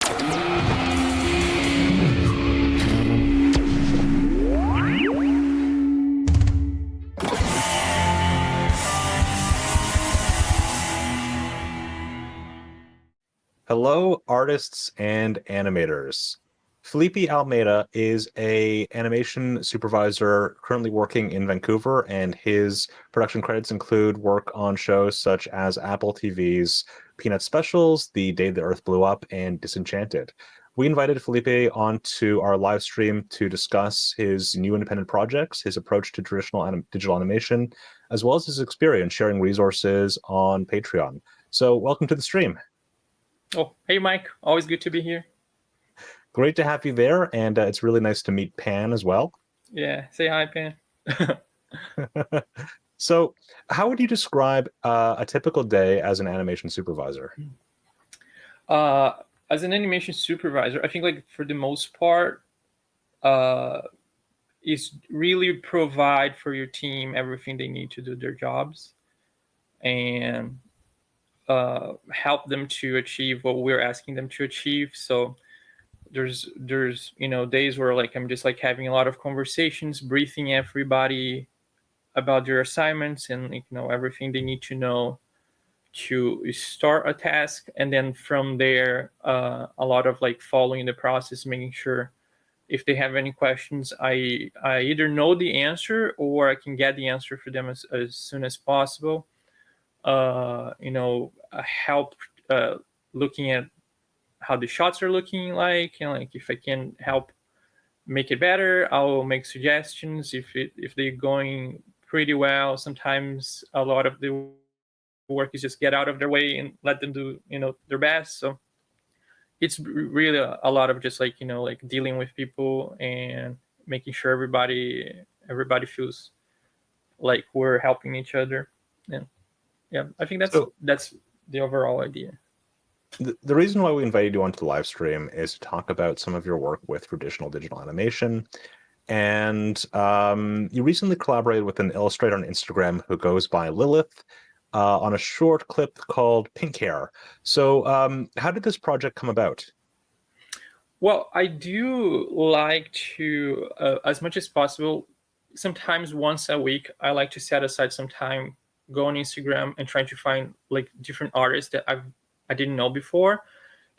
Hello, artists and animators. Felipe Almeida is an animation supervisor currently working in Vancouver, and his production credits include work on shows such as Apple TV's Peanut Specials, The Day the Earth Blew Up, and Disenchanted. We invited Felipe onto our live stream to discuss his new independent projects, his approach to traditional digital animation, as well as his experience sharing resources on Patreon. So welcome to the stream. Oh, hey, Mike. Always good to be here. Great to have you there, and it's really nice to meet Pan as well. Yeah, say hi, Pan. So, how would you describe a typical day as an animation supervisor? As an animation supervisor, I think like for the most part, is really provide for your team everything they need to do their jobs, and help them to achieve what we're asking them to achieve. So there's days where like I'm just like having a lot of conversations, briefing everybody about their assignments and everything they need to know to start a task, and then from there a lot of like following the process, making sure if they have any questions, I either know the answer or I can get the answer for them as soon as possible. Help looking at how the shots are looking like, like if I can help make it better, I'll make suggestions. If they're going pretty well, sometimes a lot of the work is just get out of their way and let them do their best. So it's really a lot of just like like dealing with people and making sure everybody feels like we're helping each other. And yeah, I think that's the overall idea. The reason why we invited you onto the live stream is to talk about some of your work with traditional digital animation. And you recently collaborated with an illustrator on Instagram who goes by Lilith on a short clip called Pink Hair. So how did this project come about? Well, I do like to, as much as possible, sometimes once a week, I like to set aside some time, go on Instagram and try to find like different artists that I didn't know before.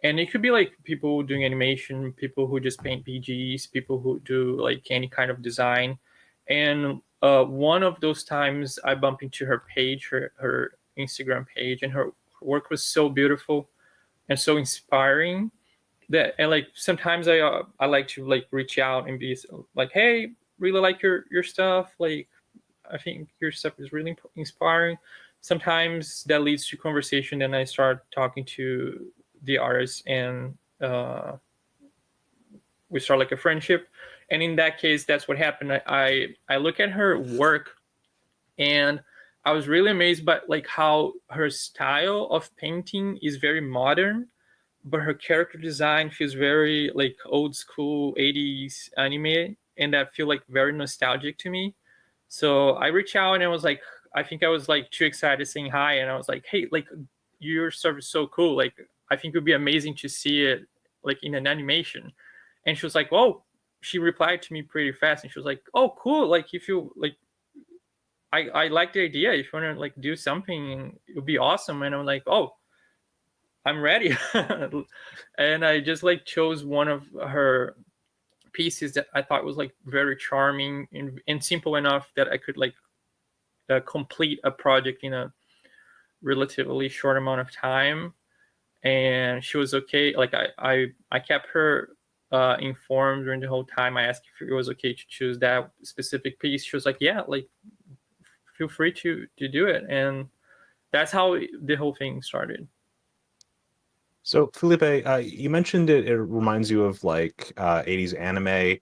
And it could be like people doing animation, people who just paint PGs, people who do like any kind of design. And one of those times I bumped into her page, her Instagram page, and her work was so beautiful and so inspiring that, and like sometimes I like to like reach out and be like, hey, really like your stuff. Like, I think your stuff is really inspiring. Sometimes that leads to conversation. Then I start talking to the artist, and we start like a friendship. And in that case, that's what happened. I look at her work, and I was really amazed by like how her style of painting is very modern, but her character design feels very like old school 80s anime, and that feel like very nostalgic to me. So I reached out and I was like, I think I was like too excited saying hi, and I was like, hey, like your stuff is so cool. Like I think it would be amazing to see it like in an animation. And she was like, oh, she replied to me pretty fast, and she was like, oh, cool. Like if you like, I like the idea. If you want to like do something, it would be awesome. And I'm like, oh, I'm ready. And I just like chose one of her pieces that I thought was like very charming and simple enough that I could like complete a project in a relatively short amount of time. And she was okay. Like I kept her informed during the whole time. I asked if it was okay to choose that specific piece. She was like, yeah, like feel free to do it. And that's how the whole thing started. So Felipe, you mentioned it reminds you of like 80s anime.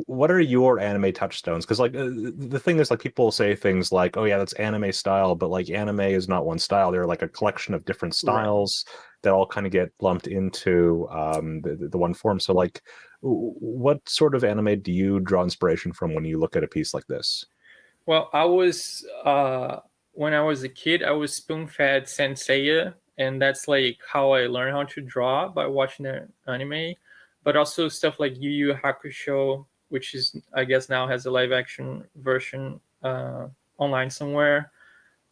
What are your anime touchstones? Because like the thing is, like people say things like, "Oh yeah, that's anime style," but like anime is not one style. They're like a collection of different styles that all kind of get lumped into the one form. So like, what sort of anime do you draw inspiration from when you look at a piece like this? Well, I was when I was a kid, I was spoon-fed Senseiya and that's like how I learned how to draw, by watching the anime. But also stuff like Yu Yu Hakusho, which is, I guess, now has a live action version online somewhere.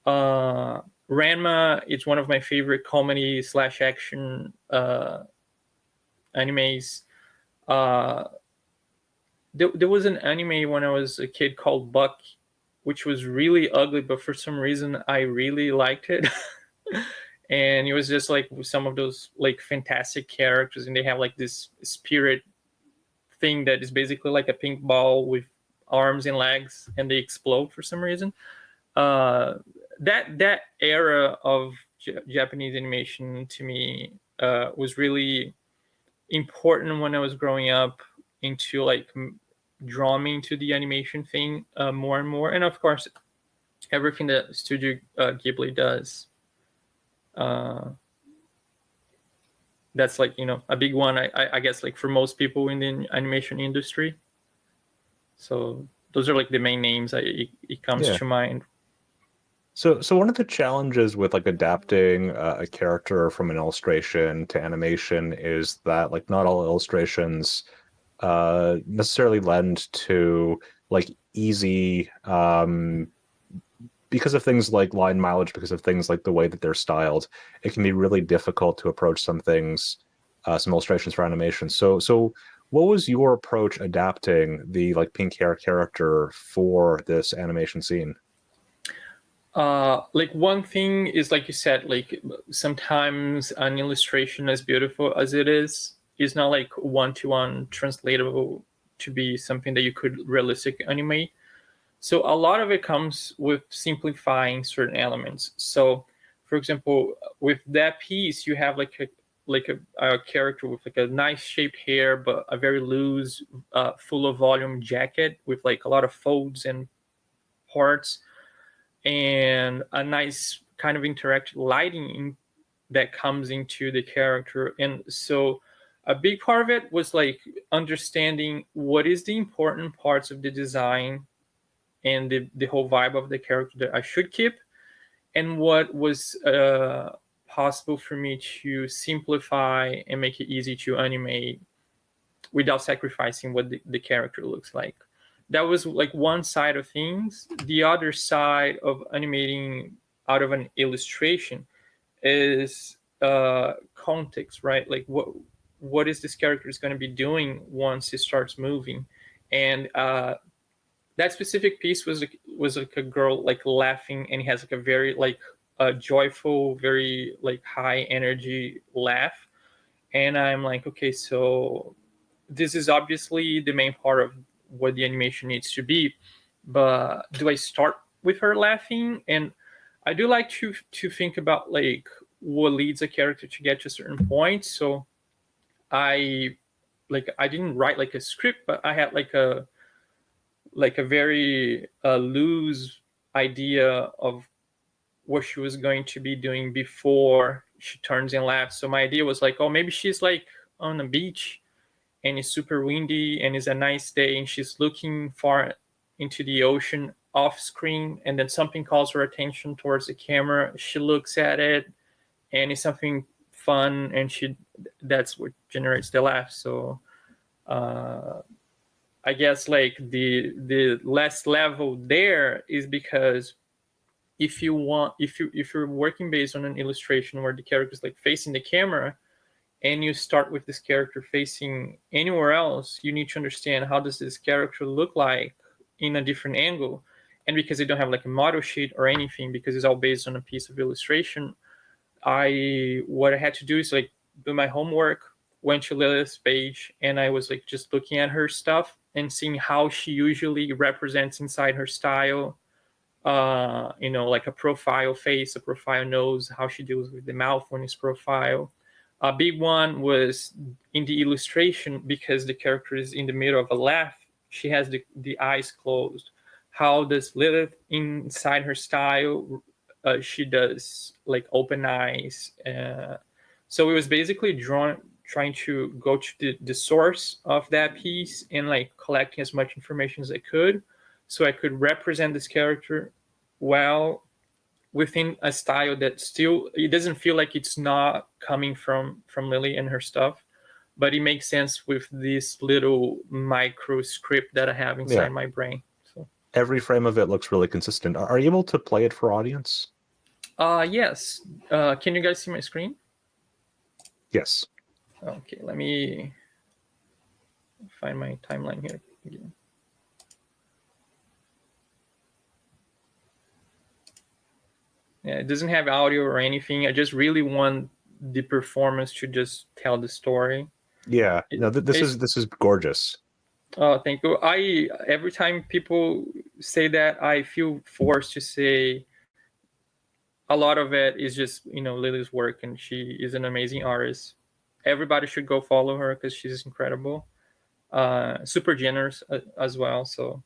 Ranma is one of my favorite comedy / action animes. There was an anime when I was a kid called Buck, which was really ugly, but for some reason I really liked it. And it was just like some of those like fantastic characters, and they have like this spirit thing that is basically like a pink ball with arms and legs, and they explode for some reason. That era of Japanese animation to me was really important when I was growing up into like drawing me into the animation thing more and more. And of course, everything that Studio Ghibli does. That's like, a big one, I guess, like for most people in the animation industry. So those are like the main names it comes Yeah. to mind. So one of the challenges with like adapting a character from an illustration to animation is that like not all illustrations necessarily lend to like easy because of things like line mileage, because of things like the way that they're styled. It can be really difficult to approach some things, some illustrations for animation. So what was your approach adapting the like pink hair character for this animation scene? Like one thing is, like you said, like sometimes an illustration, as beautiful as it is not like one-to-one translatable to be something that you could realistic animate. So a lot of it comes with simplifying certain elements. So for example, with that piece, you have like a character with like a nice shaped hair, but a very loose, full of volume jacket with like a lot of folds and parts, and a nice kind of interactive lighting that comes into the character. And so a big part of it was like understanding what is the important parts of the design and the whole vibe of the character that I should keep, and what was possible for me to simplify and make it easy to animate without sacrificing what the character looks like. That was like one side of things. The other side of animating out of an illustration is context, right? Like what is this character is going to be doing once he starts moving. And that specific piece was like a girl like laughing, and he has like a very like joyful, very like high energy laugh. And I'm like, okay, so this is obviously the main part of what the animation needs to be, but do I start with her laughing? And I do like to think about like what leads a character to get to a certain point. So I didn't write like a script, but I had like a very loose idea of what she was going to be doing before she turns and laughs. So my idea was like, oh, maybe she's like on a beach and it's super windy and it's a nice day and she's looking far into the ocean off screen, and then something calls her attention towards the camera. She looks at it and it's something fun, and that's what generates the laugh. So I guess like the last level there is because if you're working based on an illustration where the character is like facing the camera, and you start with this character facing anywhere else, you need to understand how does this character look like in a different angle. And because they don't have like a model sheet or anything, because it's all based on a piece of illustration, what I had to do is like do my homework, went to Lilith's page, and I was like just looking at her stuff and seeing how she usually represents inside her style, like a profile face, a profile nose, how she deals with the mouth when it's profile. A big one was in the illustration, because the character is in the middle of a laugh, she has the eyes closed. How does Lilith inside her style, she does like open eyes. So it was basically trying to go to the source of that piece and like collecting as much information as I could, so I could represent this character well within a style that still, it doesn't feel like it's not coming from Lily and her stuff, but it makes sense with this little micro script that I have inside my brain. So every frame of it looks really consistent. Are you able to play it for audience? yes. Can you guys see my screen? Yes. Okay, let me find my timeline here again. Yeah, it doesn't have audio or anything. I just really want the performance to just tell the story. Yeah. No, this is gorgeous. Oh, thank you. Every time people say that, I feel forced to say a lot of it is just, Lily's work, and she is an amazing artist. Everybody should go follow her because she's incredible. Super generous as well. So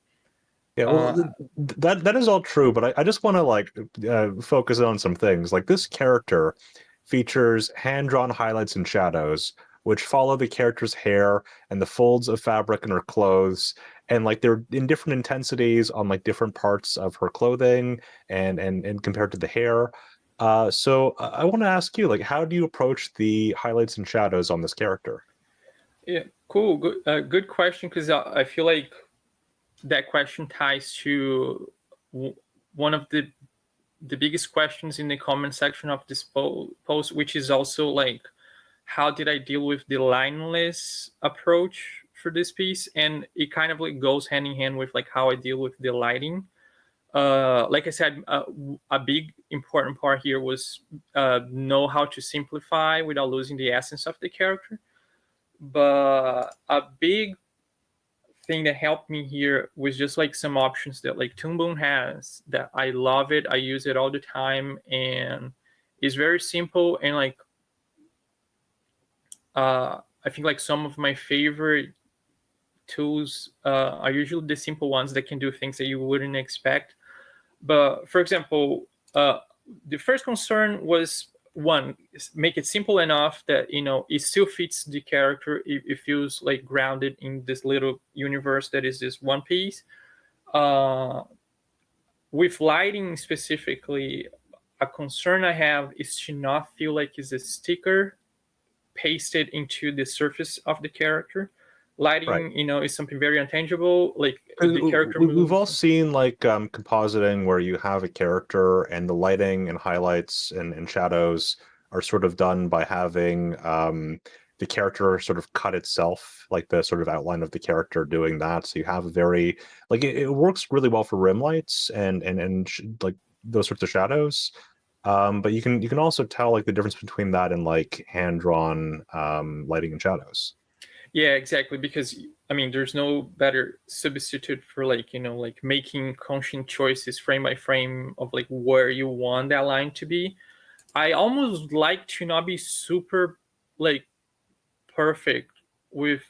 yeah, well, that is all true, but I just want to focus on some things. Like, this character features hand-drawn highlights and shadows, which follow the character's hair and the folds of fabric in her clothes, and like they're in different intensities on like different parts of her clothing and compared to the hair. So I want to ask you, like, how do you approach the highlights and shadows on this character? yeah, cool. Good question, because I feel like that question ties to one of the biggest questions in the comment section of this post, which is also like, how did I deal with the lineless approach for this piece? And it kind of like goes hand in hand with like how I deal with the lighting. Like I said, a big important part here was know how to simplify without losing the essence of the character. But a big thing that helped me here was just like some options that like Toon Boom has, that I love it. I use it all the time, and it's very simple. And like I think like some of my favorite tools are usually the simple ones that can do things that you wouldn't expect. But for example, the first concern was, one, make it simple enough that it still fits the character. It feels like grounded in this little universe that is this one piece. With lighting specifically, a concern I have is to not feel like it's a sticker pasted into the surface of the character. Lighting, Right. is something very intangible. Like the character We've all moves. seen like compositing where you have a character and the lighting and highlights and shadows are sort of done by having the character sort of cut itself, like the sort of outline of the character doing that. So you have a very like it works really well for rim lights and like those sorts of shadows. But you can also tell like the difference between that and like hand drawn lighting and shadows. Yeah, exactly. Because I mean, there's no better substitute for like like making conscious choices frame by frame of like where you want that line to be. I almost like to not be super like perfect with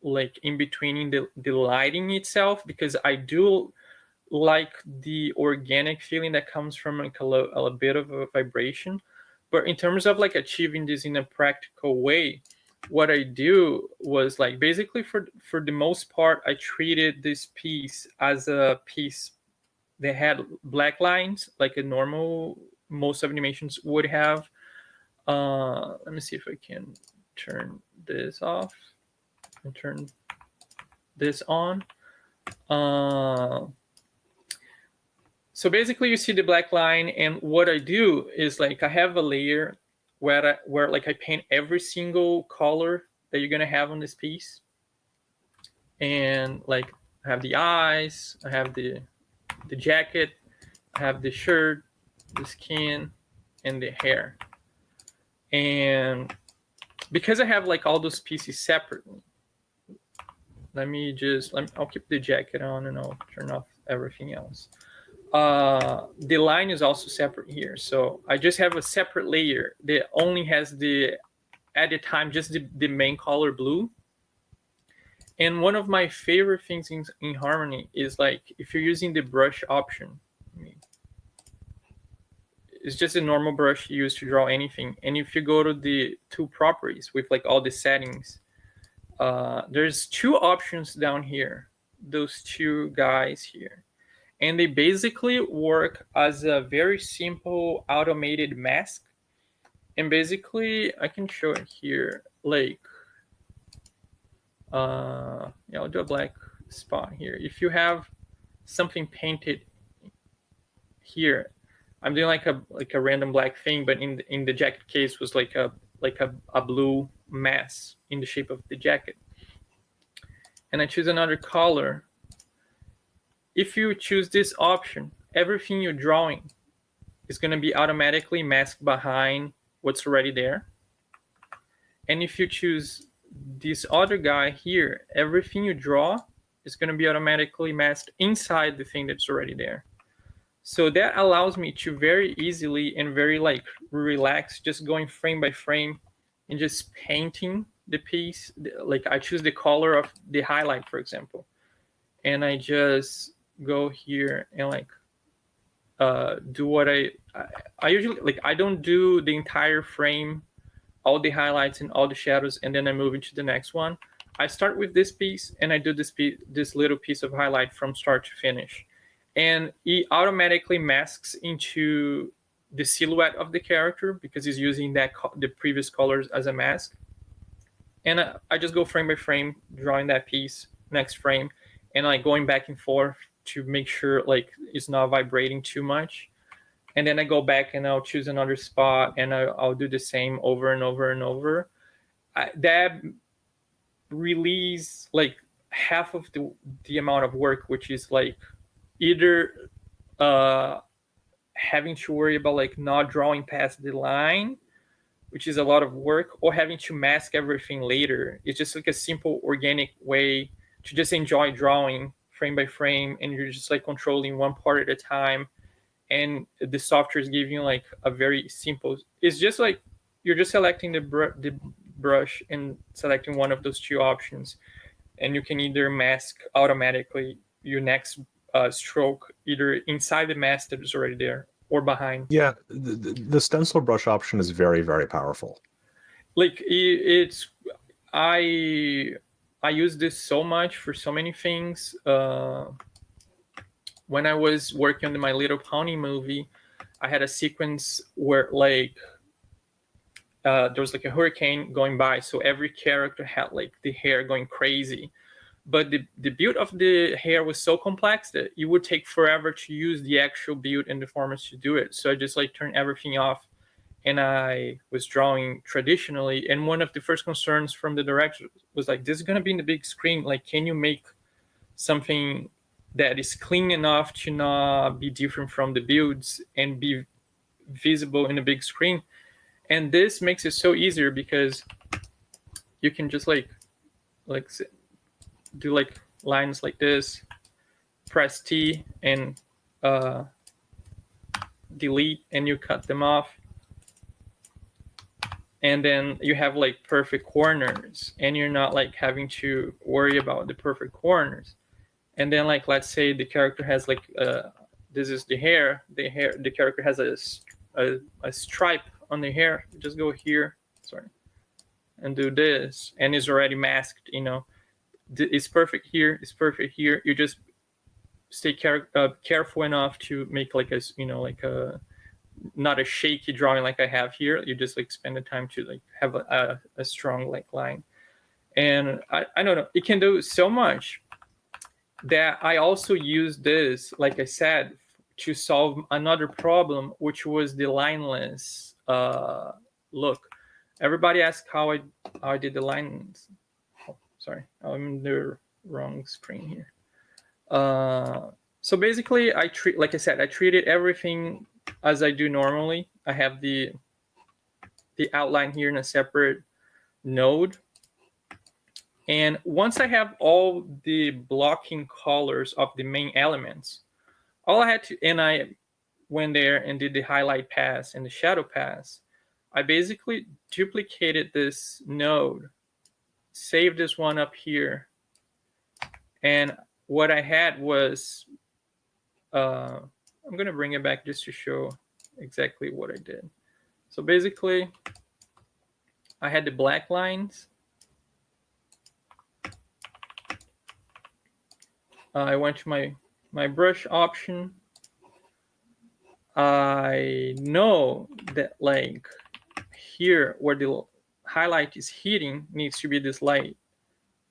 like in between the lighting itself, because I do like the organic feeling that comes from like a bit of a vibration. But in terms of like achieving this in a practical way, what I do was like basically for the most part, I treated this piece as a piece that had black lines like a normal most animations would have. Let me see if I can turn this off and turn this on. So basically you see the black line, and what I do is like I have a layer where like I paint every single color that you're gonna have on this piece. And like I have the eyes, I have the jacket, I have the shirt, the skin, and the hair. And because I have like all those pieces separately, I'll keep the jacket on and I'll turn off everything else. The line is also separate here, so I just have a separate layer that only has at the time just the main color blue. And one of my favorite things in Harmony is like if you're using the brush option, it's just a normal brush you use to draw anything. And if you go to the two properties with like all the settings, there's two options down here, those two guys here. and they basically work as a very simple automated mask. And basically, I can show it here, like, yeah, I'll do a black spot here. If you have something painted here, I'm doing like a random black thing, but in the jacket case was like a blue mass in the shape of the jacket. And I choose another color. If you choose this option, everything you're drawing is going to be automatically masked behind what's already there. And if you choose this other guy here, everything you draw is going to be automatically masked inside the thing that's already there. So that allows me to very easily and very like relaxed, just going frame by frame and just painting the piece. Like I choose the color of the highlight, for example, and I just go here and like do what I usually like. I don't do the entire frame, all the highlights and all the shadows, and then I move into the next one. I start with this piece and I do this little piece of highlight from start to finish, and it automatically masks into the silhouette of the character because he's using the previous colors as a mask. And I just go frame by frame, drawing that piece, next frame, and like going back and forth to make sure like it's not vibrating too much. And then I go back and I'll choose another spot and I'll do the same over and over and over. That release like half of the amount of work, which is like either having to worry about like not drawing past the line, which is a lot of work, or having to mask everything later. It's just like a simple organic way to just enjoy drawing frame by frame, and you're just like controlling one part at a time, and the software is giving you like a very simple, it's just like you're just selecting the brush and selecting one of those two options, and you can either mask automatically your next stroke either inside the mask that is already there or behind. Yeah, the stencil brush option is very, very powerful. Like it's I use this so much for so many things. When I was working on the My Little Pony movie, I had a sequence where like there was like a hurricane going by, so every character had like the hair going crazy. But the build of the hair was so complex that it would take forever to use the actual build and the formats to do it. So I just like turned everything off, and I was drawing traditionally. And one of the first concerns from the director was like, this is going to be in the big screen. Like, can you make something that is clean enough to not be different from the builds and be visible in the big screen? And this makes it so easier because you can just like do like lines like this, press T and delete, and you cut them off. And then you have like perfect corners, and you're not like having to worry about the perfect corners. And then like, let's say the character has like, this is the hair, the character has a stripe on the hair. You just go here, sorry, and do this, and it's already masked, you know. It's perfect here, it's perfect here. You just stay careful enough to make like a, you know, like a, not a shaky drawing like I have here. You just like spend the time to like have a strong like line. And I don't know, it can do so much that I also use this, like I said, to solve another problem, which was the lineless look. Everybody asked how I did the lines. Oh, sorry, I'm in the wrong screen here. So basically, I treated everything as I do normally. I have the outline here in a separate node. And once I have all the blocking colors of the main elements, all I had to, and I went there and did the highlight pass and the shadow pass, I basically duplicated this node, saved this one up here, and what I had was, I'm going to bring it back just to show exactly what I did. So basically, I had the black lines. I went to my my brush option, I know that like here where the highlight is hitting needs to be this light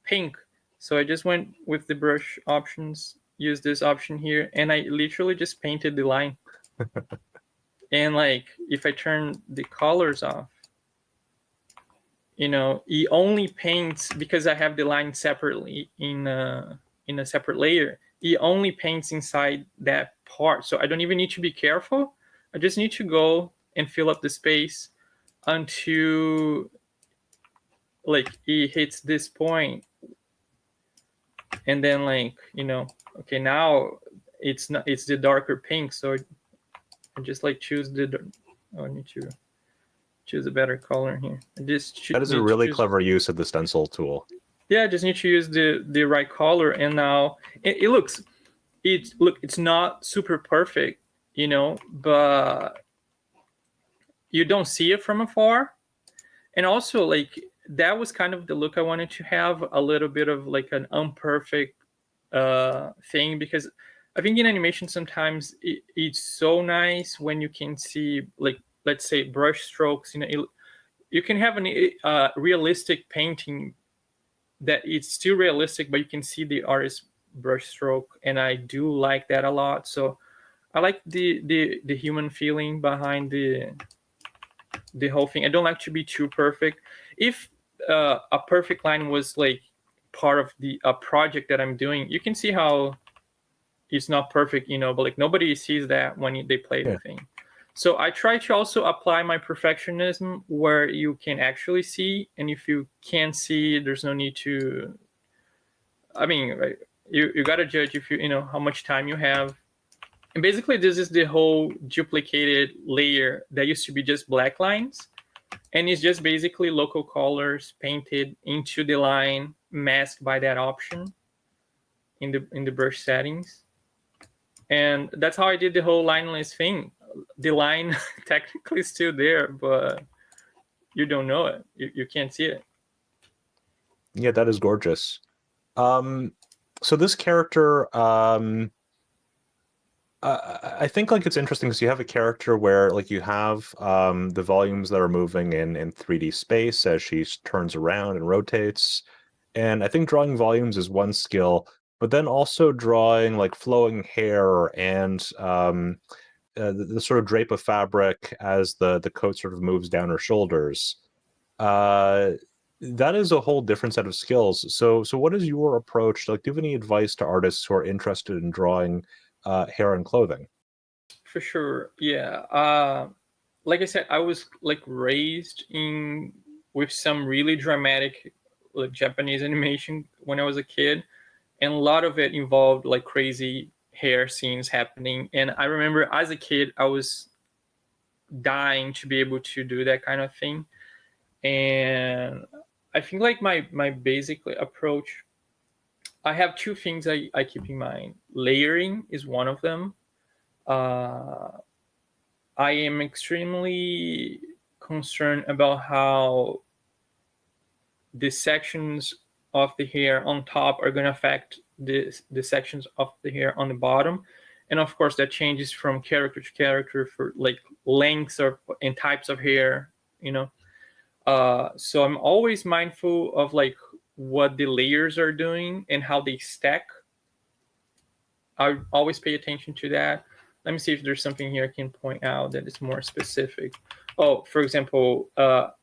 pink. So I just went with the brush options, used this option here, and I literally just painted the line. And like if I turn the colors off, it only paints, because I have the line separately in a separate layer. It only paints inside that part. So I don't even need to be careful. I just need to go and fill up the space until like it hits this point. And then like, okay, now it's the darker pink. So I just like choose I need to choose a better color here. That is a really clever use of the stencil tool. Yeah, I just need to use the right color, and now it's not super perfect, but you don't see it from afar. And also like that was kind of the look I wanted to have, a little bit of like an imperfect thing, because I think in animation sometimes it's so nice when you can see, like, let's say brush strokes. You can have a realistic painting that it's still realistic, but you can see the artist's brush stroke, and I do like that a lot. So I like the human feeling behind the whole thing. I don't like to be too perfect. If a perfect line was like part of a project that I'm doing, you can see how it's not perfect, but like nobody sees that when they play the thing. So I try to also apply my perfectionism where you can actually see, and if you can't see, there's no need to. I mean, right, you gotta judge if you know how much time you have. And basically, this is the whole duplicated layer that used to be just black lines, and it's just basically local colors painted into the line, masked by that option in the brush settings. And that's how I did the whole lineless thing. The line technically is still there, but you don't know it. You can't see it. Yeah, that is gorgeous. So this character, I think like it's interesting because you have a character where like you have the volumes that are moving in 3D space as she turns around and rotates. And I think drawing volumes is one skill, but then also drawing like flowing hair and the sort of drape of fabric as the coat sort of moves down her shoulders. That is a whole different set of skills. So what is your approach? Like, do you have any advice to artists who are interested in drawing hair and clothing? For sure, yeah. Like I said, I was like raised with some really dramatic like Japanese animation when I was a kid, and a lot of it involved like crazy hair scenes happening. And I remember as a kid, I was dying to be able to do that kind of thing. And I think like my basic approach, I have two things I keep in mind. Layering is one of them. I am extremely concerned about how the sections of the hair on top are going to affect the sections of the hair on the bottom. And of course, that changes from character to character for like lengths and types of hair, So I'm always mindful of like what the layers are doing and how they stack. I always pay attention to that. Let me see if there's something here I can point out that is more specific. Oh, for example,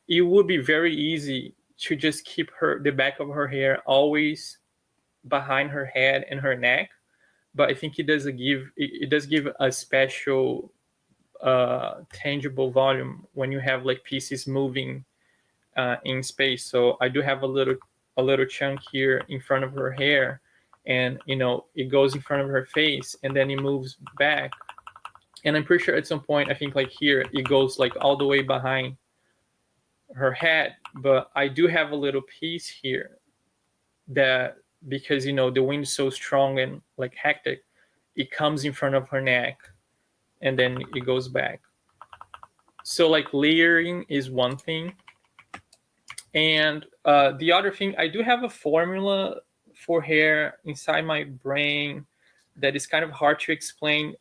it would be very easy to just keep the back of her hair always behind her head and her neck, but I think it does give a special tangible volume when you have like pieces moving in space. So I do have a little chunk here in front of her hair, and it goes in front of her face and then it moves back. And I'm pretty sure at some point, I think like here, it goes like all the way behind her head. But I do have a little piece here that, because the wind is so strong and like hectic, it comes in front of her neck and then it goes back. So like layering is one thing. And the other thing, I do have a formula for hair inside my brain, that is kind of hard to explain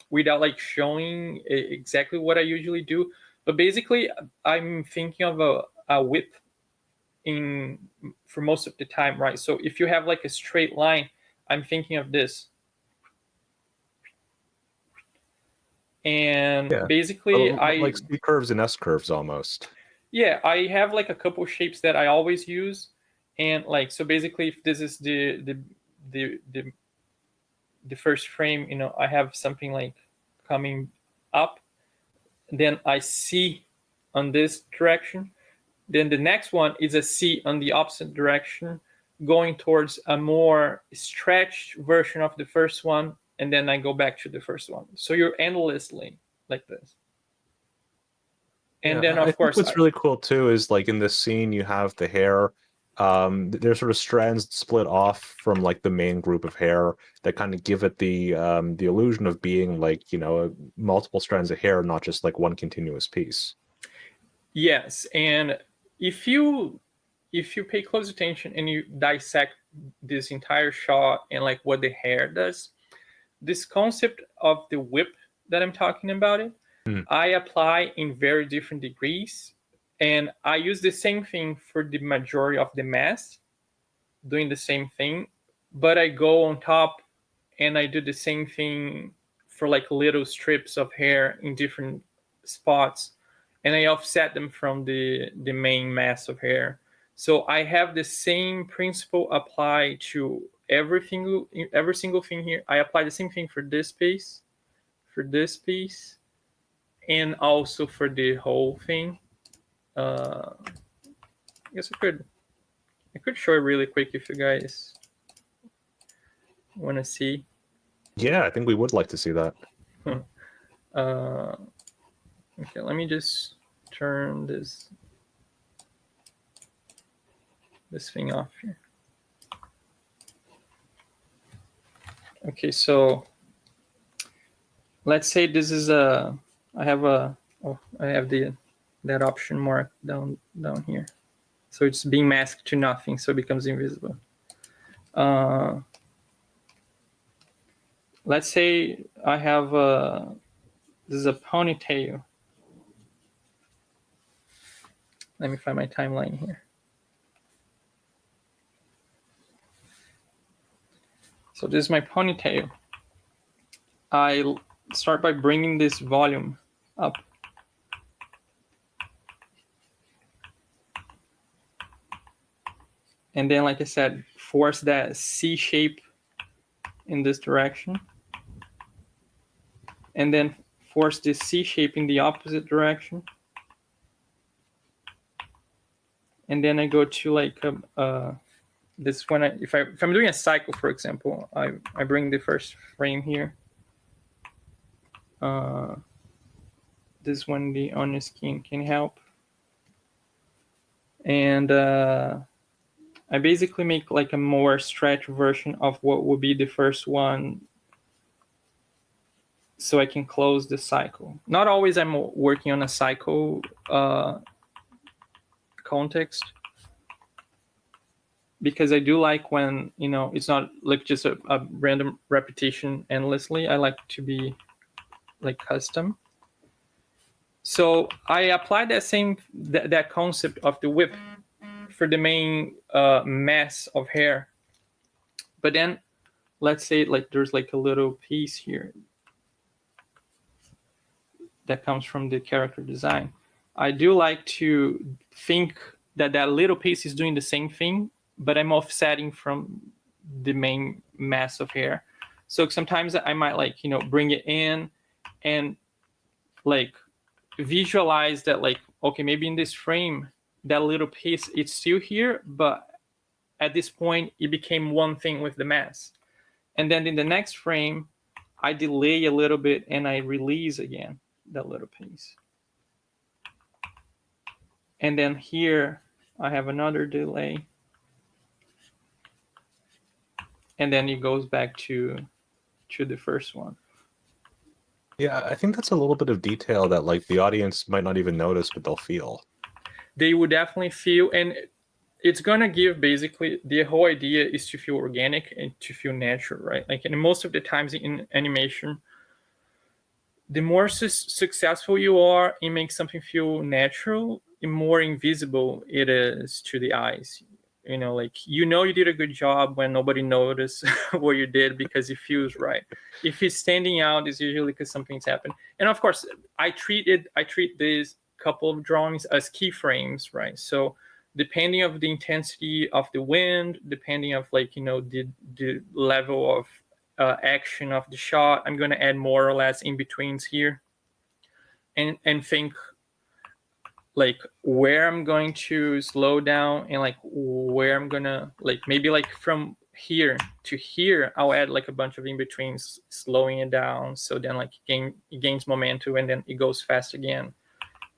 without like showing exactly what I usually do. But basically, I'm thinking of a whip for most of the time, right? So if you have like a straight line, I'm thinking of this. And Yeah. basically, Like C curves and S curves almost. yeah, I have like a couple shapes that I always use, and like so basically, if this is the first frame, you know, I have something like coming up, then I C on this direction, then the next one is a C on the opposite direction, going towards a more stretched version of the first one, and then I go back to the first one. So you're endlessly like this. And Yeah, then I of think course, what's really cool too is like in this scene you have the hair. There's sort of strands split off from like the main group of hair that kind of give it the illusion of being like, you know, multiple strands of hair, not just like one continuous piece. yes, and if you pay close attention and you dissect this entire shot and like what the hair does, this concept of the whip that I'm talking about it, I apply in very different degrees, and I use the same thing for the majority of the mass, doing the same thing, but I go on top and I do the same thing for like little strips of hair in different spots, and I offset them from the main mass of hair. So I have the same principle apply to every single thing here. I apply the same thing for this piece, and also for the whole thing. I guess I could show it really quick if you guys want to see. Yeah, I think we would like to see that. Okay, let me just turn this thing off here. Okay, so let's say this is I have that option marked down here. So it's being masked to nothing, so it becomes invisible. Let's say I have this is a ponytail. Let me find my timeline here. So this is my ponytail. I start by bringing this volume up. And then, like I said, force that C shape in this direction. And then force this C shape in the opposite direction. And then I go to like this when if I'm doing a cycle, for example, I bring the first frame here. This one, the on skin can help. And I basically make like a more stretched version of what would be the first one, so I can close the cycle. Not always I'm working on a cycle context, because I do like when, you know, it's not like just a random repetition endlessly. I like to be like custom. So I apply that concept of the whip for the main mass of hair. But then let's say like there's like a little piece here that comes from the character design. I do like to think that little piece is doing the same thing, but I'm offsetting from the main mass of hair. So sometimes I might like, you know, bring it in and like visualize that, like, okay, maybe in this frame, that little piece, it's still here, but at this point, it became one thing with the mass. And then in the next frame, I delay a little bit and I release again that little piece. And then here, I have another delay. And then it goes back to the first one. Yeah, I think that's a little bit of detail that like the audience might not even notice, but they'll feel. They would definitely feel, and it's gonna give basically the whole idea is to feel organic and to feel natural, right? Like, and most of the times in animation, the more successful you are in making something feel natural, the more invisible it is to the eyes. You know, like, you did a good job when nobody noticed what you did because it feels right. If it's standing out, it's usually because something's happened. And of course, I treat these couple of drawings as keyframes, right? So depending of the intensity of the wind, depending of like, the level of action of the shot, I'm going to add more or less in betweens here, and think like where I'm going to slow down, and like where I'm gonna, like, maybe like from here to here, I'll add like a bunch of in betweens, slowing it down, so then like it gains momentum, and then it goes fast again,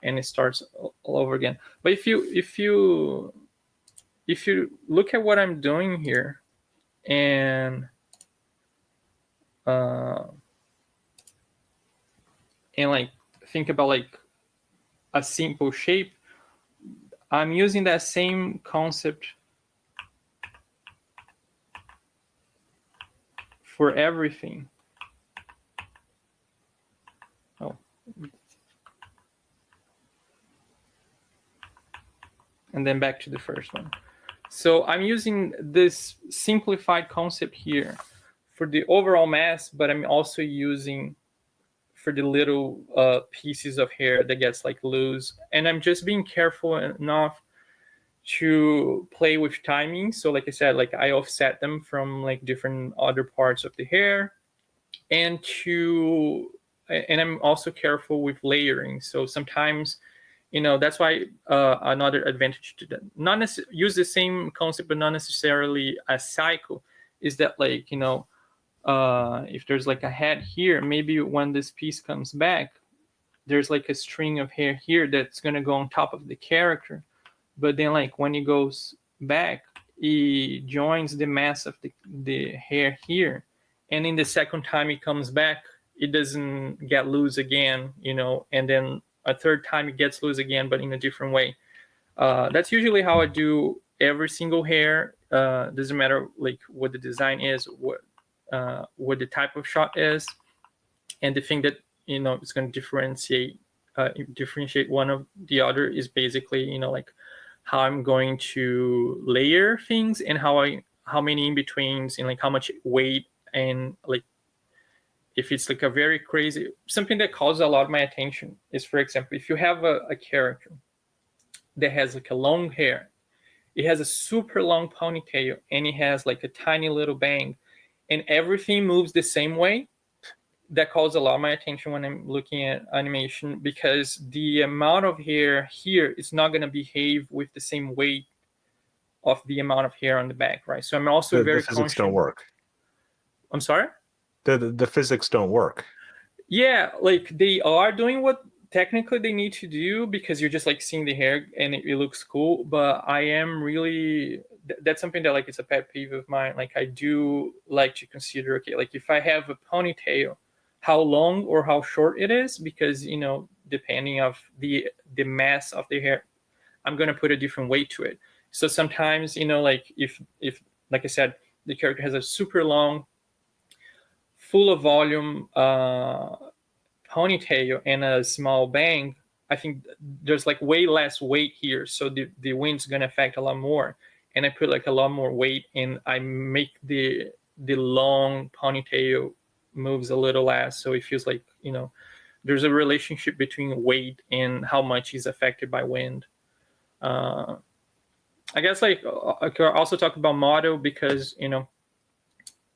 and it starts all over again. But if you look at what I'm doing here, and like think about like a simple shape, I'm using that same concept for everything. Oh. And then back to the first one. So I'm using this simplified concept here for the overall mass, but I'm also using for the little pieces of hair that gets like loose. And I'm just being careful enough to play with timing. So like I said, like I offset them from like different other parts of the hair, and I'm also careful with layering. So sometimes, that's why another advantage to that, not necessarily use the same concept, but not necessarily a cycle, is that like, if there's like a head here, maybe when this piece comes back, there's like a string of hair here that's going to go on top of the character. But then like when it goes back, it joins the mass of the hair here. And in the second time it comes back, it doesn't get loose again, and then a third time it gets loose again, but in a different way. That's usually how I do every single hair. Doesn't matter like what the design is, what the type of shot is, and the thing that is going to differentiate one of the other is basically like how I'm going to layer things, and how many in betweens, and like how much weight, and like if it's like a very crazy, something that calls a lot of my attention is, for example, if you have a character that has like a long hair, it has a super long ponytail, and it has like a tiny little bang, and everything moves the same way, that calls a lot of my attention when I'm looking at animation, because the amount of hair here is not going to behave with the same weight of the amount of hair on the back, right? So I'm also very the physics conscious. don't work. I'm sorry? The physics don't work. Yeah, like they are doing what technically they need to do, because you're just like seeing the hair and it looks cool. But I am really, that's something that like it's a pet peeve of mine. Like I do like to consider, okay, like if I have a ponytail, how long or how short it is, because depending of the mass of the hair, I'm going to put a different weight to it. So sometimes like if like I said, the character has a super long, full of volume ponytail and a small bang, I think there's like way less weight here, so the wind's going to affect a lot more, and I put like a lot more weight, and I make the long ponytail moves a little less, so it feels like there's a relationship between weight and how much is affected by wind. I guess like I could also talk about model, because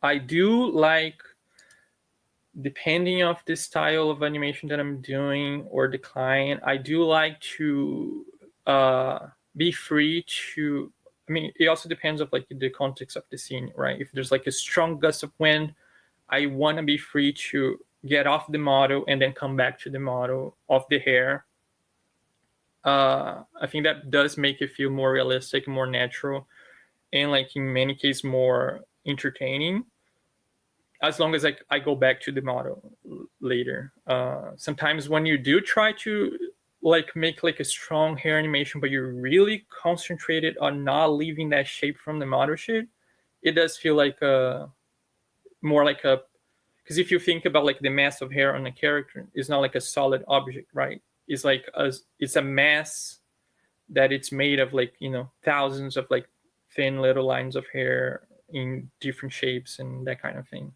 I do like, depending of the style of animation that I'm doing or the client, I do like to be free to, I mean, it also depends of like the context of the scene, right? If there's like a strong gust of wind, I want to be free to get off the model and then come back to the model of the hair. I think that does make it feel more realistic, more natural, and like in many cases more entertaining, as long as I go back to the model later. Sometimes when you do try to like make like a strong hair animation, but you're really concentrated on not leaving that shape from the model shape, it does feel like a more like a, because if you think about like the mass of hair on a character, it's not like a solid object, right? It's like it's a mass that it's made of like, you know, thousands of like thin little lines of hair in different shapes and that kind of thing.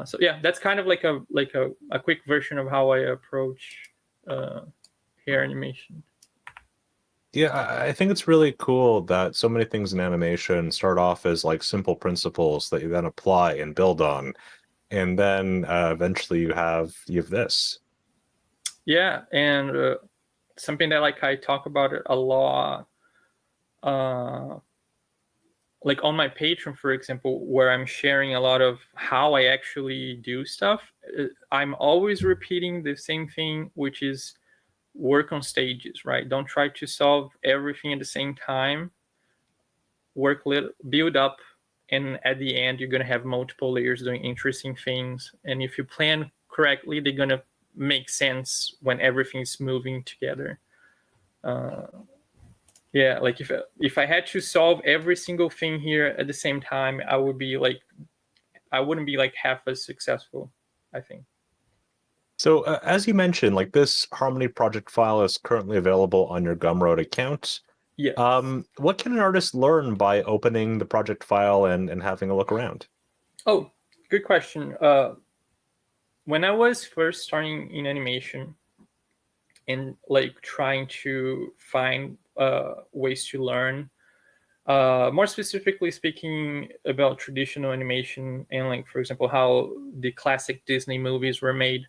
So yeah, that's kind of like a quick version of how I approach hair animation. Yeah, I think it's really cool that so many things in animation start off as like simple principles that you then apply and build on, and then eventually you have this. Yeah, and something that like I talk about it a lot, uh, like on my Patreon, for example, where I'm sharing a lot of how I actually do stuff. I'm always repeating the same thing, which is work on stages, right? Don't try to solve everything at the same time. Work build up, and at the end you're going to have multiple layers doing interesting things, and if you plan correctly, they're going to make sense when everything's moving together. Yeah, like if I had to solve every single thing here at the same time, I wouldn't be like half as successful, I think. So as you mentioned, like this Harmony project file is currently available on your Gumroad account. Yeah. What can an artist learn by opening the project file and having a look around? Oh, good question. When I was first starting in animation and like trying to find ways to learn, more specifically speaking about traditional animation and like, for example, how the classic Disney movies were made,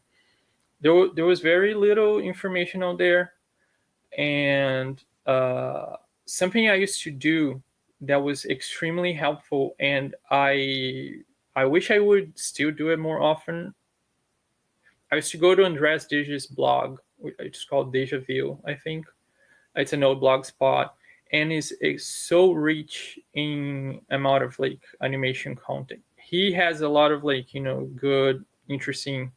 there was very little information out there. And something I used to do that was extremely helpful, and I wish I would still do it more often. I used to go to Andres Dija's blog, which is called Deja Vu, I think. It's an old blog spot, and is so rich in amount of like animation content. He has a lot of like, you know, good, interesting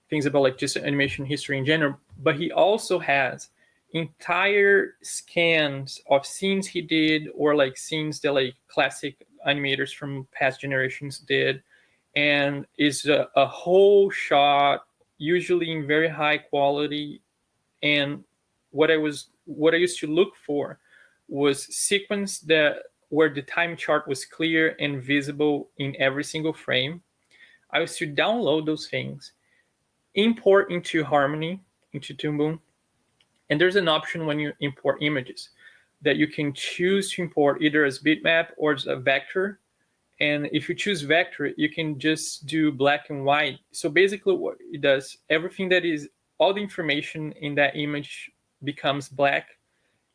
things about like just animation history in general, but he also has entire scans of scenes he did, or like scenes that like classic animators from past generations did, and is a whole shot, usually in very high quality. And what I used to look for was sequence that where the time chart was clear and visible in every single frame. I used to download those things, import into Harmony, into Toon Boom, and there's an option when you import images that you can choose to import either as bitmap or as a vector. And if you choose vector, you can just do black and white. So basically what it does, everything that is, all the information in that image becomes black,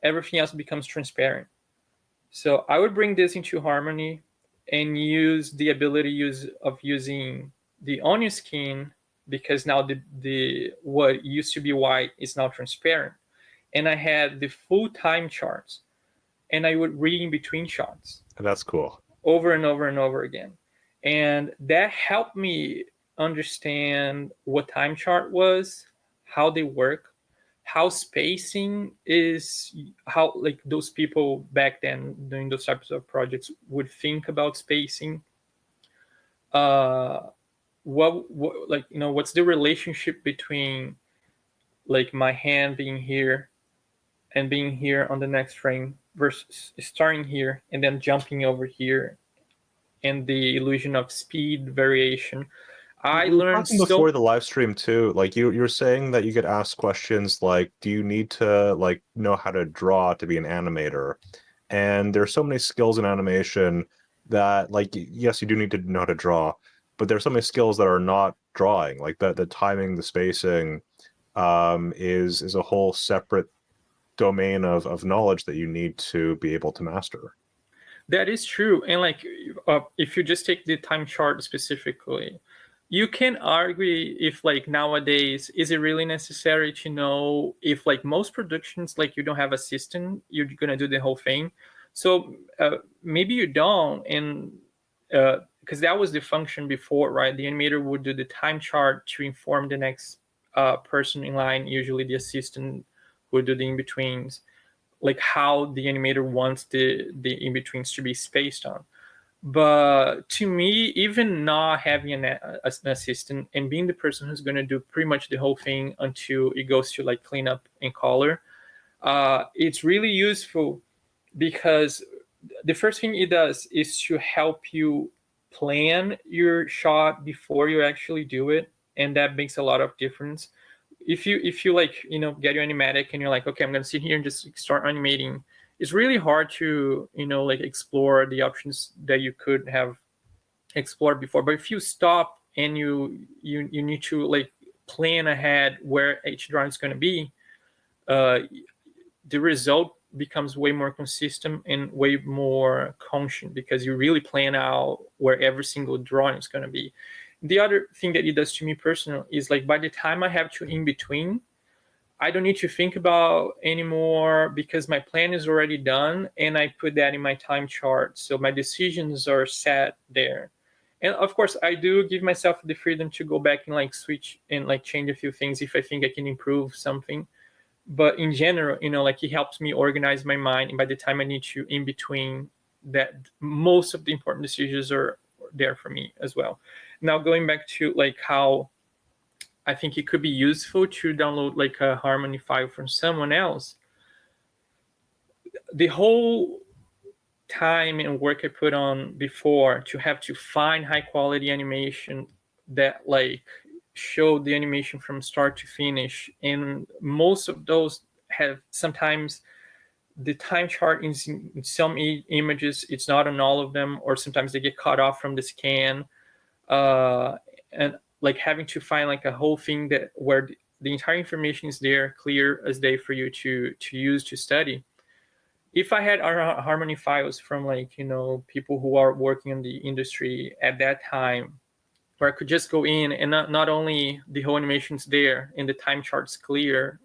everything else becomes transparent. So I would bring this into Harmony and use the ability of using the onion skin, because now the what used to be white is now transparent. And I had the full time charts, and I would read in between shots That's cool. over and over and over again. And that helped me understand what time chart was, how they work, how spacing is, how like those people back then doing those types of projects would think about spacing. Uh, what like, you know, what's the relationship between like my hand being here and being here on the next frame versus starting here and then jumping over here, and the illusion of speed variation. I We were learned talking before so. the live stream too. Like you're saying that you get asked questions like, do you need to like know how to draw to be an animator? And there's so many skills in animation that like yes, you do need to know how to draw, but there's so many skills that are not drawing. Like the timing, the spacing, is a whole separate domain of knowledge that you need to be able to master. That is true. And like, if you just take the time chart specifically, you can argue if like nowadays, is it really necessary to know if like most productions, like you don't have assistant, you're going to do the whole thing. So maybe you don't. And because that was the function before, right? The animator would do the time chart to inform the next person in line, usually the assistant who would do the in-betweens, like how the animator wants the in-betweens to be spaced on. But to me, even not having an assistant and being the person who's going to do pretty much the whole thing until it goes to like cleanup and color, it's really useful, because the first thing it does is to help you plan your shot before you actually do it, and that makes a lot of difference. If you like, get your animatic and you're like, okay, I'm gonna sit here and just start animating, it's really hard to like explore the options that you could have explored before. But if you stop and you need to like plan ahead where each drawing is going to be, the result becomes way more consistent and way more conscient, because you really plan out where every single drawing is going to be. The other thing that it does to me personally is like, by the time I have to in between, I don't need to think about anymore, because my plan is already done and I put that in my time chart. So my decisions are set there. And of course, I do give myself the freedom to go back and like switch and like change a few things if I think I can improve something. But in general, like it helps me organize my mind. And by the time I need to in between, that most of the important decisions are there for me as well. Now, going back to like how I think it could be useful to download like a Harmony file from someone else. The whole time and work I put on before to have to find high quality animation that like show the animation from start to finish, and most of those have sometimes the time chart in some images, it's not on all of them, or sometimes they get cut off from the scan, and like having to find like a whole thing that where the entire information is there clear as day for you to use to study. If I had our Harmony files from like people who are working in the industry at that time, where I could just go in and not only the whole animation's there and the time chart's clear,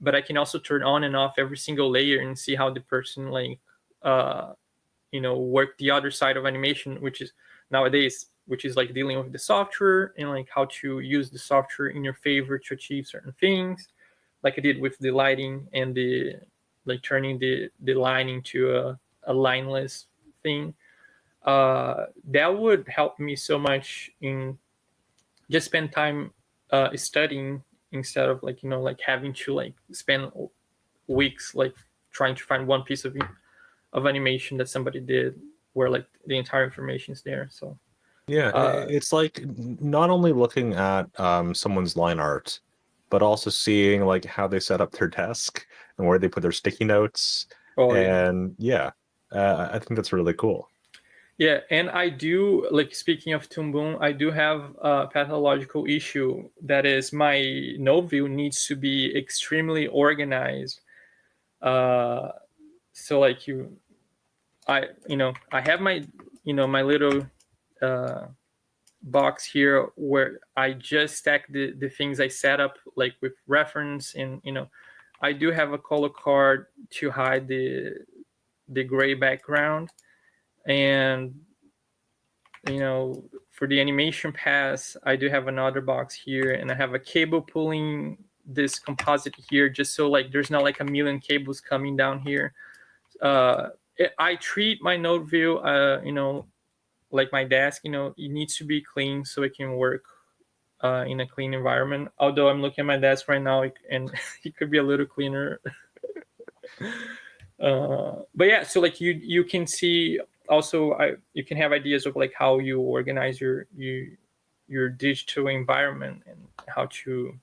but I can also turn on and off every single layer and see how the person like work the other side of animation, which is nowadays, which is like dealing with the software and like how to use the software in your favor to achieve certain things, like I did with the lighting and the like turning the line into a lineless thing. That would help me so much in just spend time studying, instead of like like having to like spend weeks like trying to find one piece of animation that somebody did where like the entire information is there. So Yeah, it's like not only looking at someone's line art, but also seeing like how they set up their desk and where they put their sticky notes. And I think that's really cool. Yeah, and I do, like, speaking of Tumbum, I do have a pathological issue, that is my node view needs to be extremely organized. So like I have my my little box here where I just stack the things I set up like with reference, and I do have a color card to hide the gray background, and for the animation pass I do have another box here, and I have a cable pulling this composite here, just so like there's not like a million cables coming down here. I treat my node view like my desk, it needs to be clean so it can work in a clean environment. Although I'm looking at my desk right now and it could be a little cleaner. But yeah, so like you can see also you can have ideas of like how you organize your digital environment, and how to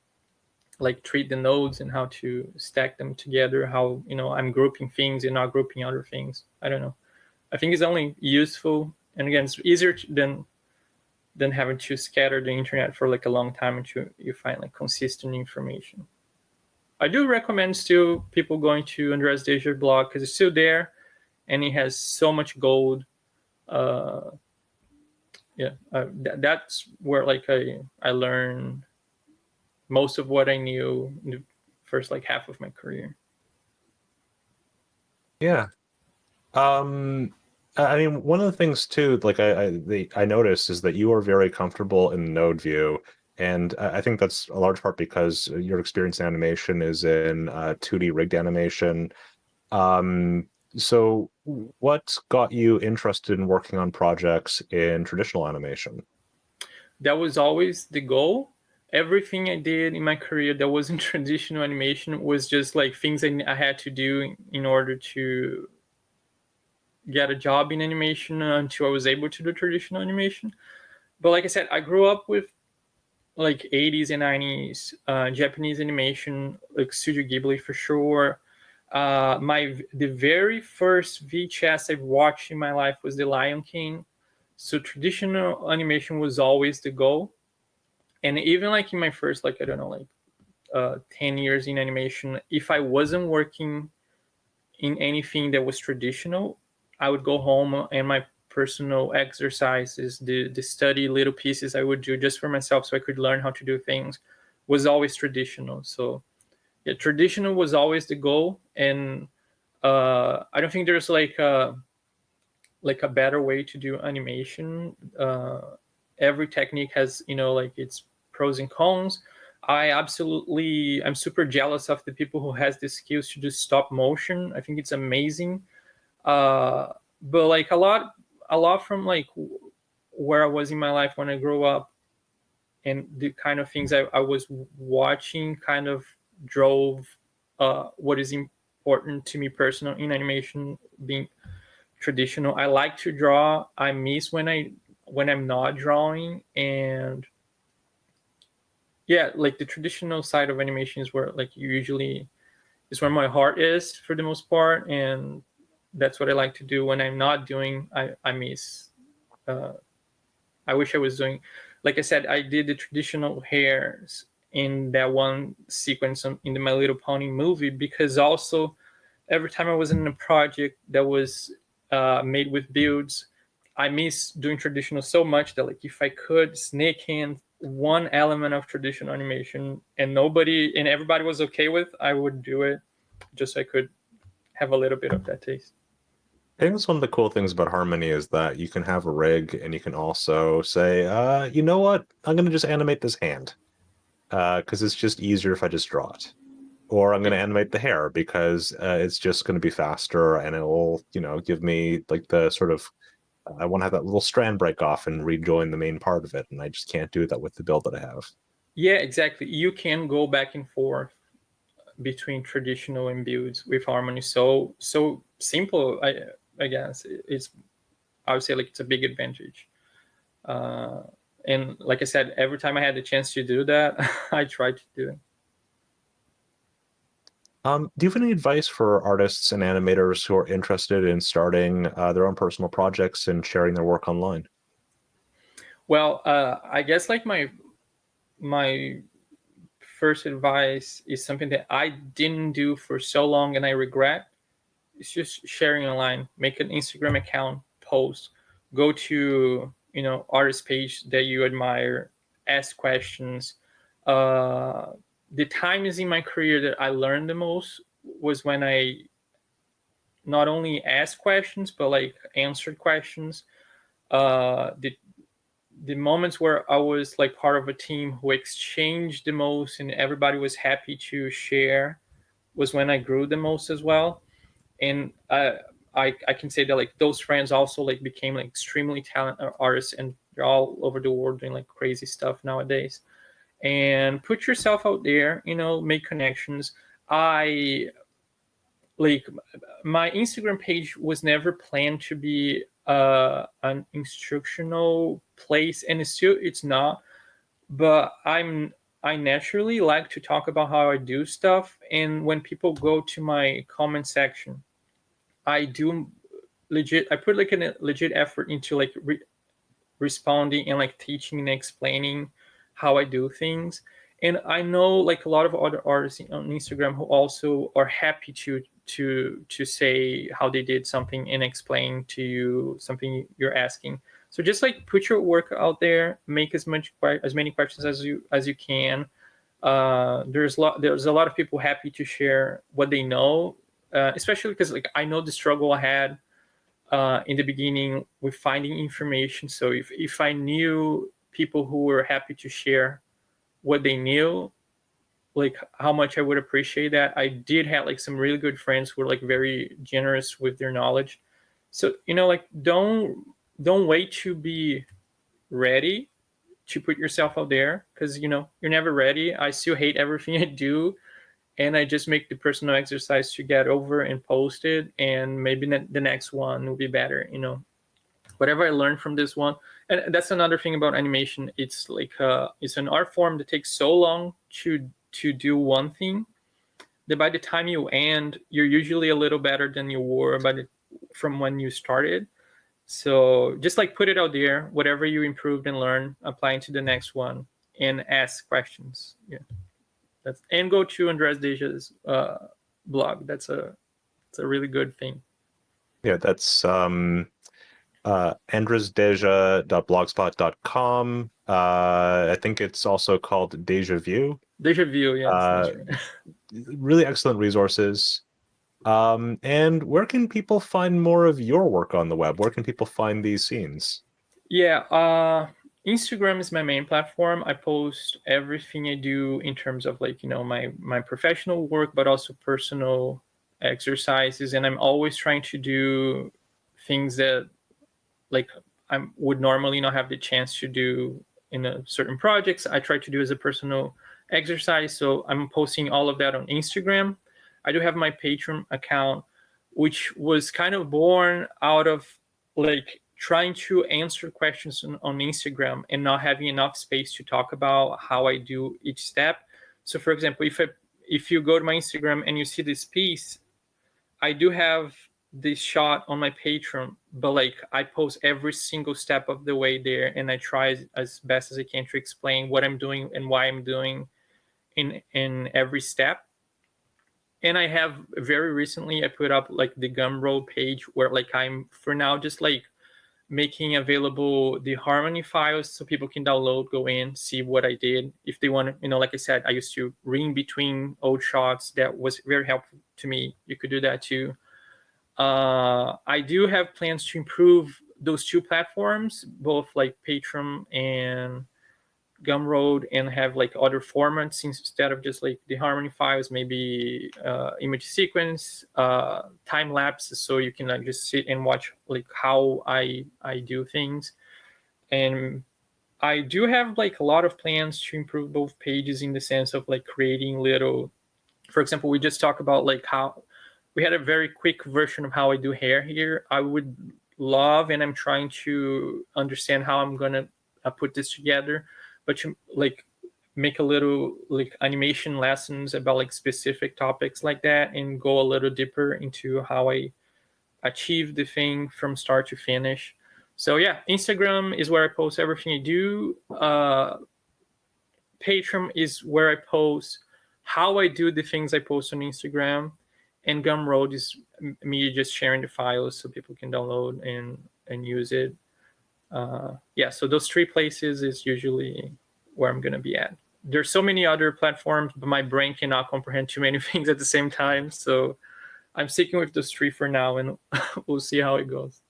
like treat the nodes and how to stack them together, how I'm grouping things and not grouping other things. I don't know, I think it's only useful, and again it's easier than having to scatter the internet for like a long time until you find like consistent information. I do recommend still people going to Andreas Deja's blog, because it's still there and it has so much gold. That's where like I learned most of what I knew in the first like half of my career. Yeah. I mean, one of the things too, like I noticed, is that you are very comfortable in node view, And I think that's a large part because your experience in animation is in 2D rigged animation. So what got you interested in working on projects in traditional animation? That was always the goal. Everything I did in my career that wasn't traditional animation was just like things I had to do in order to get a job in animation until I was able to do traditional animation. But like I said, I grew up with like 80s and 90s Japanese animation, like Studio Ghibli for sure. The very first VHS I've watched in my life was The Lion King. So traditional animation was always the goal. And even like in my first, like, I don't know, like 10 years in animation, if I wasn't working in anything that was traditional, I would go home and my personal exercises, the study little pieces I would do just for myself so I could learn how to do things, was always traditional. So yeah, traditional was always the goal. And I don't think there's like a better way to do animation. Every technique has, like its pros and cons. I'm super jealous of the people who has the skills to do stop motion. I think it's amazing. But like a lot from like where I was in my life when I grew up and the kind of things I was watching kind of drove what is important to me personal in animation being traditional. I like to draw. I miss when I'm not drawing. And yeah, like the traditional side of animation is where like usually is where my heart is for the most part. And that's what I like to do. When I'm not doing, I miss. uh, I wish I was doing, like I said, I did the traditional hairs in that one sequence in the My Little Pony movie, because also every time I was in a project that was made with builds, I miss doing traditional so much that like if I could sneak in one element of traditional animation and everybody was okay with, I would do it just so I could have a little bit of that taste. I think that's one of the cool things about Harmony is that you can have a rig and you can also say, you know what? I'm going to just animate this hand because it's just easier if I just draw it. Or I'm going to animate the hair because it's just going to be faster and it will, give me like the sort of, I want to have that little strand break off and rejoin the main part of it. And I just can't do that with the build that I have. Yeah, exactly. You can go back and forth between traditional and builds with Harmony. So simple. I guess it's, I would say like it's a big advantage. Uh, and like I said, every time I had the chance to do that, I tried to do it. Do you have any advice for artists and animators who are interested in starting their own personal projects and sharing their work online? Well, I guess like my first advice is something that I didn't do for so long and I regret. It's just sharing online. Make an Instagram account, post, go to artist page that you admire, ask questions. The times in my career that I learned the most was when I not only asked questions but like answered questions. The moments where I was like part of a team who exchanged the most and everybody was happy to share was when I grew the most as well. And I can say that like those friends also like became like extremely talented artists, and they're all over the world doing like crazy stuff nowadays. And put yourself out there, make connections. I like my Instagram page was never planned to be an instructional place, and it's not. But I naturally like to talk about how I do stuff, and when people go to my comment section, I do I put like a legit effort into like responding and like teaching and explaining how I do things. And I know like a lot of other artists on Instagram who also are happy to say how they did something and explain to you something you're asking. So just like put your work out there, make as many questions as you can. There's a lot of people happy to share what they know, especially because like I know the struggle I had in the beginning with finding information. So if I knew people who were happy to share what they knew, like how much I would appreciate that. I did have like some really good friends who were like very generous with their knowledge. So, like don't wait to be ready to put yourself out there, because you're never ready. I still hate everything I do, and I just make the personal exercise to get over and post it, and maybe the next one will be better. Whatever I learned from this one. And that's another thing about animation. It's like it's an art form that takes so long to do one thing that by the time you end, you're usually a little better than you were from when you started. So just like put it out there, whatever you improved and learned, applying to the next one, and ask questions. Yeah, and go to Andres Deja's blog. It's a really good thing. Yeah, that's andresdeja.blogspot.com. I think it's also called Deja Vu. Deja Vu, yes, that's right. Really excellent resources. And where can people find more of your work on the web? Where can people find these scenes? Yeah, Instagram is my main platform. I post everything I do in terms of like, my professional work, but also personal exercises. And I'm always trying to do things that like I would normally not have the chance to do in a certain projects. I try to do as a personal exercise. So I'm posting all of that on Instagram. I do have my Patreon account, which was kind of born out of like trying to answer questions on Instagram and not having enough space to talk about how I do each step. So for example, if you go to my Instagram and you see this piece, I do have this shot on my Patreon, but like I post every single step of the way there, and I try as best as I can to explain what I'm doing and why I'm doing in every step. And I have very recently I put up like the Gumroad page where like I'm for now just like making available the harmony files so people can download, go in, see what I did. If they want to, like I said, I used to read between old shots. That was very helpful to me. You could do that too. I do have plans to improve those two platforms, both like Patreon and Gumroad, and have like other formats instead of just like the harmony files, maybe image sequence, time lapse, so you can like just sit and watch like how I do things. And I do have like a lot of plans to improve both pages in the sense of like creating little, for example, we just talked about like how we had a very quick version of how I do hair here. I would love, and I'm trying to understand how I'm gonna put this together, but to like make a little like animation lessons about like specific topics like that, and go a little deeper into how I achieve the thing from start to finish. So yeah, Instagram is where I post everything I do. Patreon is where I post how I do the things I post on Instagram, and Gumroad is me just sharing the files so people can download and use it. Yeah, so those three places is usually where I'm gonna be at. There's so many other platforms, but my brain cannot comprehend too many things at the same time. So I'm sticking with those three for now, and we'll see how it goes.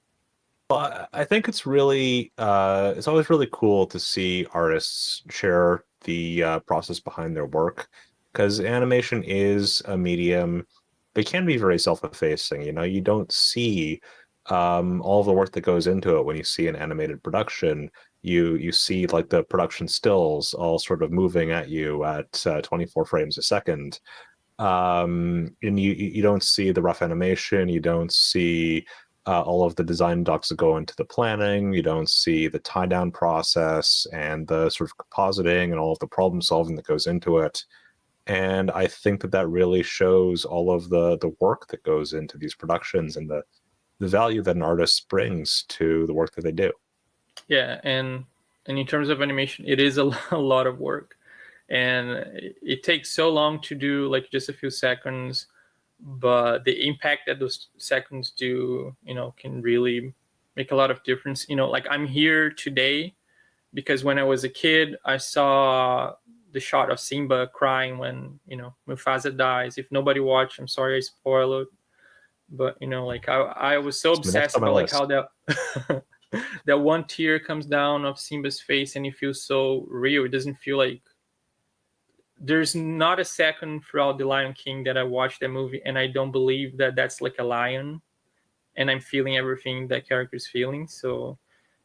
Well, I think it's really, it's always really cool to see artists share the process behind their work, because animation is a medium. It can be very self-effacing. You don't see all the work that goes into it when you see an animated production. You see like the production stills all sort of moving at you at 24 frames a second. And you don't see the rough animation. You don't see all of the design docs that go into the planning. You don't see the tie down process and the sort of compositing and all of the problem solving that goes into it. And I think that really shows all of the work that goes into these productions and the value that an artist brings to the work that they do. Yeah, and in terms of animation, it is a lot of work, and it takes so long to do like just a few seconds, but the impact that those seconds do, can really make a lot of difference. Like I'm here today because when I was a kid, I saw the shot of Simba crying when Mufasa dies. If nobody watched, I'm sorry I spoiled it, but like I was so obsessed about like how that that one tear comes down of Simba's face, and it feels so real. It doesn't feel like there's not a second throughout The Lion King that I watched that movie and I don't believe that that's like a lion and I'm feeling everything that character's feeling. So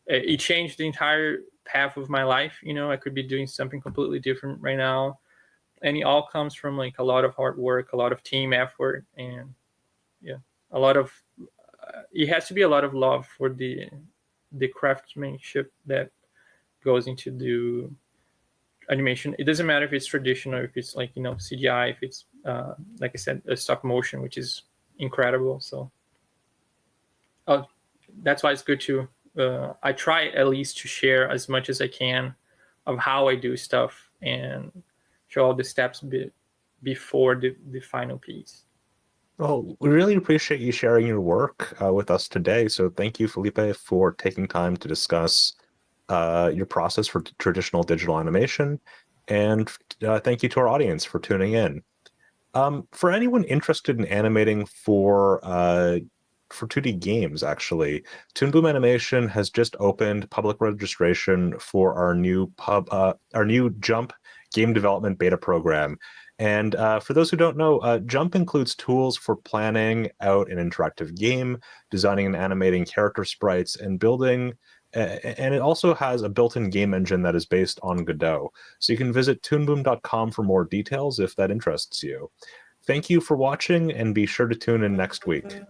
it changed the entire path of my life. You know, I could be doing something completely different right now. And it all comes from like a lot of hard work, a lot of team effort, and yeah, a lot of it has to be a lot of love for the craftsmanship that goes into the animation. It doesn't matter if it's traditional, if it's like, you know, CGI, if it's like I said, a stop motion, which is incredible. So that's why it's good to I try at least to share as much as I can of how I do stuff and show all the steps before the final piece. Well, we really appreciate you sharing your work with us today. So thank you, Felipe, for taking time to discuss your process for traditional digital animation. And thank you to our audience for tuning in. For anyone interested in animating for 2D games, actually, Toon Boom Animation has just opened public registration for our new Jump game development beta program. And for those who don't know, Jump includes tools for planning out an interactive game, designing and animating character sprites, and building. And it also has a built-in game engine that is based on Godot. So you can visit toonboom.com for more details if that interests you. Thank you for watching, and be sure to tune in next week.